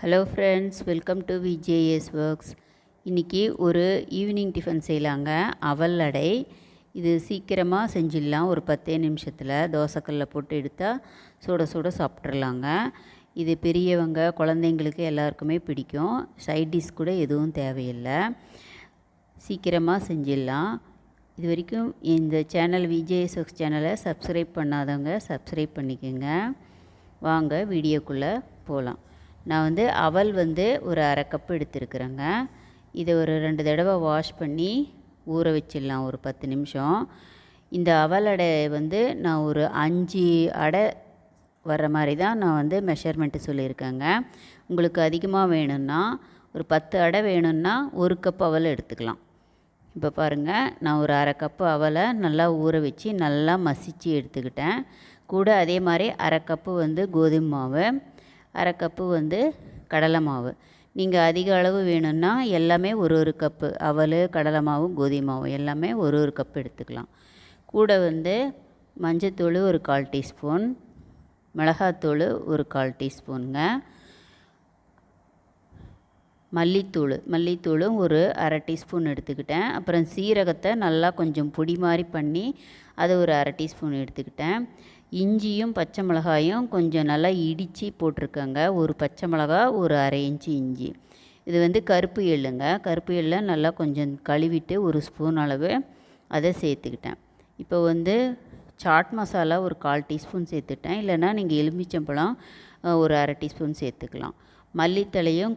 Hello friends, welcome to VJS works. இன்றைக்கி ஒரு evening tiffin செய்யலாங்க. அவல் அடை. இது சீக்கிரமாக செஞ்சிடலாம். ஒரு 10 நிமிஷத்தில் தோசைக்கல்லில் போட்டு எடுத்தால் சுட சுட சாப்பிட்றலாங்க. இது பெரியவங்க குழந்தைங்களுக்கு எல்லாருக்குமே பிடிக்கும். சைட் டிஷ் கூட எதுவும் தேவையில்லை. சீக்கிரமாக செஞ்சிடலாம். இது வரைக்கும் இந்த சேனல் விஜேஎஸ் ஒர்க்ஸ் சேனலை சப்ஸ்கிரைப் பண்ணாதவங்க சப்ஸ்கிரைப் பண்ணிக்கோங்க. வாங்க வீடியோக்குள்ளே போகலாம். நான் அவல் ஒரு அரை கப்பு எடுத்துருக்குறேங்க. இதை ஒரு 2 தடவை வாஷ் பண்ணி ஊற வச்சிடலாம் ஒரு 10 நிமிஷம். இந்த அவல் அடை நான் ஒரு 5 அடை வர்ற மாதிரி தான் நான் மெஷர்மெண்ட்டு சொல்லியிருக்கேங்க. உங்களுக்கு அதிகமாக வேணும்னா ஒரு 10 அடை வேணும்னா 1 கப் அவல் எடுத்துக்கலாம். இப்போ பாருங்கள், நான் ஒரு அரை கப்பு அவலை நல்லா ஊற வச்சு நல்லா மசித்து எடுத்துக்கிட்டேன். கூட அதே மாதிரி அரை கப்பு கோதுமை மாவு, அரை கப்பு கடலை மாவு. நீங்கள் அதிக அளவு வேணும்னா எல்லாமே ஒரு கப்பு அவல், கடலை மாவு, கோதுமை மாவு எல்லாமே ஒரு கப்பு எடுத்துக்கலாம். கூட மஞ்சத்தூள் ஒரு 1/4 டீஸ்பூன், மிளகாத்தூள் ஒரு 1/4 டீஸ்பூனுங்க, மல்லித்தூளும் ஒரு அரை டீஸ்பூன் எடுத்துக்கிட்டேன். அப்புறம் சீரகத்தை நல்லா கொஞ்சம் பொடி மாதிரி பண்ணி அதை ஒரு அரை டீஸ்பூன் எடுத்துக்கிட்டேன். இஞ்சியும் பச்சை மிளகாயும் கொஞ்சம் நல்லா இடித்து போட்டிருக்கேங்க. ஒரு பச்சை மிளகா, ஒரு அரை இன்ச்சு இஞ்சி. இது கருப்பு எள்ளுங்க. கருப்பு எள்ளை நல்லா கொஞ்சம் கழுவிட்டு ஒரு ஸ்பூன் அளவு அதை சேர்த்துக்கிட்டேன். இப்போ சாட் மசாலா ஒரு 1/4 டீஸ்பூன் சேர்த்துட்டேன். இல்லைன்னா நீங்கள் எலுமிச்சம்பழம் ஒரு அரை டீஸ்பூன் சேர்த்துக்கலாம். மல்லித்தழையும்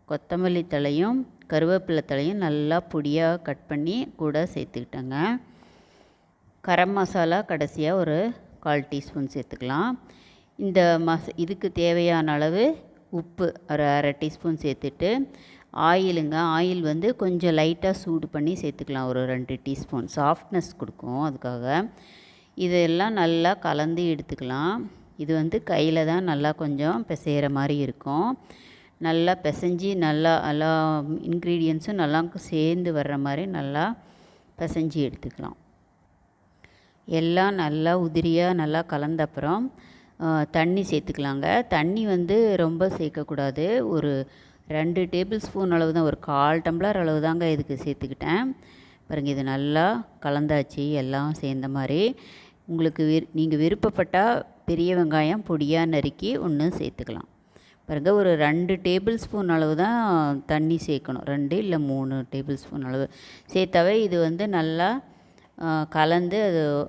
கொத்தமல்லி தழையும் கருவேப்பிலை தலையும் நல்லா பொடியாக கட் பண்ணி கூட சேர்த்துக்கிட்டேங்க. கரம் மசாலா கடைசியாக ஒரு 1/4 டீஸ்பூன் சேர்த்துக்கலாம். இந்த இதுக்கு தேவையான அளவு உப்பு ஒரு அரை டீஸ்பூன் சேர்த்துட்டு, ஆயில் கொஞ்சம் லைட்டாக சூடு பண்ணி சேர்த்துக்கலாம். ஒரு 2 டீஸ்பூன் சாஃப்ட்னஸ் கொடுக்கும். அதுக்காக இதெல்லாம் நல்லா கலந்து எடுத்துக்கலாம். இது கையில் தான் நல்லா கொஞ்சம் பிசைகிற மாதிரி இருக்கும். நல்லா பிசைஞ்சி நல்லா எல்லா இன்க்ரீடியன்ஸும் நல்லா சேர்ந்து வர்ற மாதிரி நல்லா பிசைஞ்சி எடுத்துக்கலாம். எல்லாம் நல்லா உதிரியாக நல்லா கலந்த அப்புறம் தண்ணி சேர்த்துக்கலாங்க. தண்ணி ரொம்ப சேர்க்கக்கூடாது. ஒரு 2 டேபிள் ஸ்பூன் அளவு தான், ஒரு 1/4 டம்ளர் அளவு தாங்க இதுக்கு சேர்த்துக்கிட்டேன். பாருங்கள், இது நல்லா கலந்தாச்சு எல்லாம் சேர்ந்த மாதிரி. உங்களுக்கு நீங்கள் விருப்பப்பட்டால் பெரிய வெங்காயம் பொடியாக நறுக்கி ஒன்று சேர்த்துக்கலாம். பாருங்கள், ஒரு 2 டேபிள் ஸ்பூன் அளவு தான் தண்ணி சேர்க்கணும். 2 இல்லை 3 டேபிள் ஸ்பூன் அளவு சேர்த்தாவே இது நல்லா கலந்து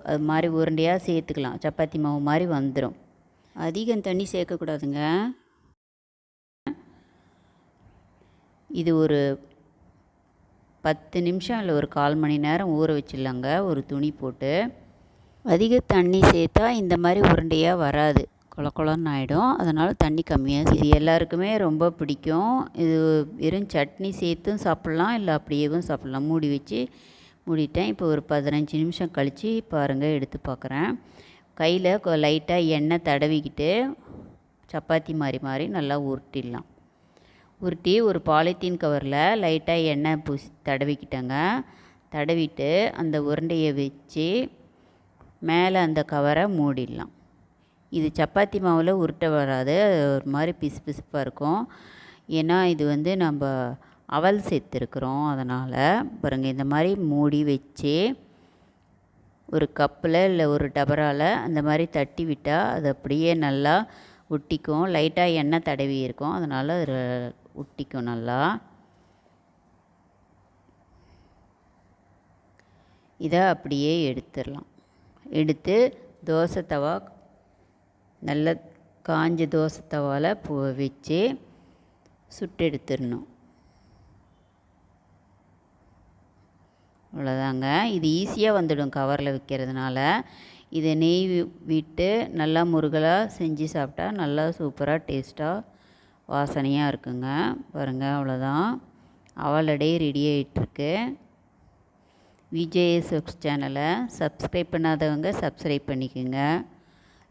அது மாதிரி உருண்டையாக சேர்த்துக்கலாம். சப்பாத்தி மாவு மாதிரி வந்துடும். அதிகம் தண்ணி சேர்க்கக்கூடாதுங்க. இது ஒரு 10 நிமிஷம் இல்லை ஒரு 1/4 மணி நேரம் ஊற வச்சிடலாங்க ஒரு துணி போட்டு. அதிக தண்ணி சேர்த்தா இந்த மாதிரி உருண்டையாக வராது, கொல கொலன்னு ஆகிடும். அதனால் தண்ணி கம்மியாக. இது எல்லாருக்குமே ரொம்ப பிடிக்கும். இது வெறும் சட்னி சேர்த்தும் சாப்பிட்லாம், இல்லை அப்படியேவும் சாப்பிட்லாம். மூடி வச்சு மூடிட்டேன். இப்போ ஒரு 15 நிமிஷம் கழித்து பாருங்கள், எடுத்து பார்க்குறேன். கையில் லைட்டாக எண்ணெய் தடவிக்கிட்டு சப்பாத்தி மாதிரி நல்லா உருட்டிடலாம். உருட்டி ஒரு பாலித்தீன் கவரில் லைட்டாக எண்ணெய் தடவிக்கிட்டேங்க. தடவிட்டு அந்த உருண்டையை வச்சு மேலே அந்த கவரை மூடிடலாம். இது சப்பாத்தி மாவில் உருட்ட வராது, ஒரு மாதிரி பிசு பிசுப்பாக இருக்கும். ஏன்னா இது நம்ம அவல் சேர்த்துருக்குறோம். அதனால் பாருங்கள், இந்த மாதிரி மூடி வச்சு ஒரு கப்பில் இல்லை ஒரு டபராவில் அந்த மாதிரி தட்டி விட்டால் அது அப்படியே நல்லா ஒட்டிக்கும். லைட்டாக எண்ணெய் தடவி இருக்கும், அதனால் அது ஒட்டிக்கும் நல்லா. இதை அப்படியே எடுத்துடலாம். எடுத்து தோசை தவா, நல்ல காஞ்ச தோசை தவாவில் வச்சு சுட்டு எடுத்துடணும். அவ்வளோதாங்க. இது ஈஸியாக வந்துடும் கவரில் வைக்கிறதுனால. இதை நெய் விட்டு நல்லா முருகலாக செஞ்சு சாப்பிட்டா நல்லா சூப்பராக டேஸ்ட்டாக வாசனையாக இருக்குங்க. பாருங்கள், அவ்வளோதான். அவல் அடை ரெடி ஆகிட்டுருக்கு. விஜேஎஸ் ஒர்க்ஸ் சேனலை சப்ஸ்கிரைப் பண்ணாதவங்க சப்ஸ்கிரைப் பண்ணிக்கோங்க.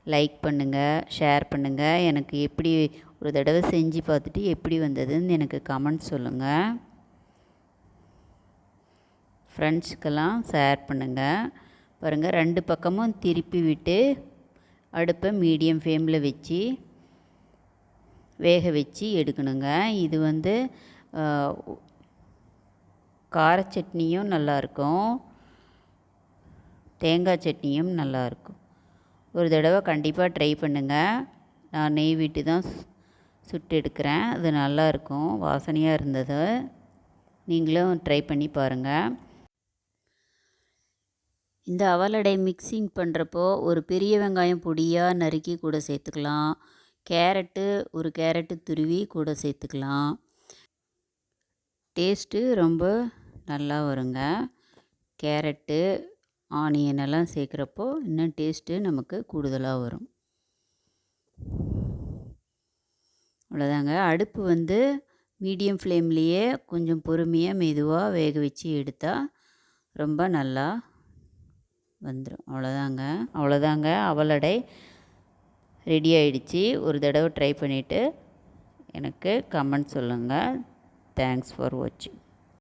லைக் பண்ணுங்கள், ஷேர் பண்ணுங்கள். எனக்கு எப்படி ஒரு தடவை செஞ்சு பார்த்துட்டு எப்படி வந்ததுன்னு எனக்கு கமெண்ட் சொல்லுங்கள். ஃப்ரெண்ட்ஸுக்கெல்லாம் ஷேர் பண்ணுங்கள். பாருங்கள், 2 பக்கமும் திருப்பி விட்டு அடுப்பை மீடியம் ஃப்ளேமில் வச்சு வேக வச்சு எடுக்கணுங்க. இது வந்து கார சட்னியும் நல்லாயிருக்கும், தேங்காய் சட்னியும் நல்லாயிருக்கும். ஒரு தடவை கண்டிப்பாக ட்ரை பண்ணுங்கள். நான் நெய் விட்டு தான் சுட்டு எடுக்கிறேன். அது நல்லாயிருக்கும், வாசனையாக இருந்தது. நீங்களும் ட்ரை பண்ணி பாருங்கள். இந்த அவலடை மிக்சிங் பண்ணுறப்போ ஒரு பெரிய வெங்காயம் பொடியாக நறுக்கி கூட சேர்த்துக்கலாம். ஒரு கேரட்டு துருவி கூட சேர்த்துக்கலாம். டேஸ்ட்டு ரொம்ப நல்லா வருங்க. கேரட்டு, ஆனியன் எல்லாம் சேர்க்குறப்போ இன்னும் டேஸ்ட்டு நமக்கு கூடுதலாக வரும். அவ்வளோதாங்க. அடுப்பு வந்து மீடியம் ஃப்ளேம்லேயே கொஞ்சம் பொறுமையாக மெதுவாக வேக வச்சு எடுத்தால் ரொம்ப நல்லா வந்துடும். அவ்வளோதாங்க அவலடை ரெடி ஆகிடுச்சி. ஒரு தடவை ட்ரை பண்ணிவிட்டு எனக்கு கமெண்ட் சொல்லுங்கள். தேங்க்ஸ் ஃபார் வாட்சிங்.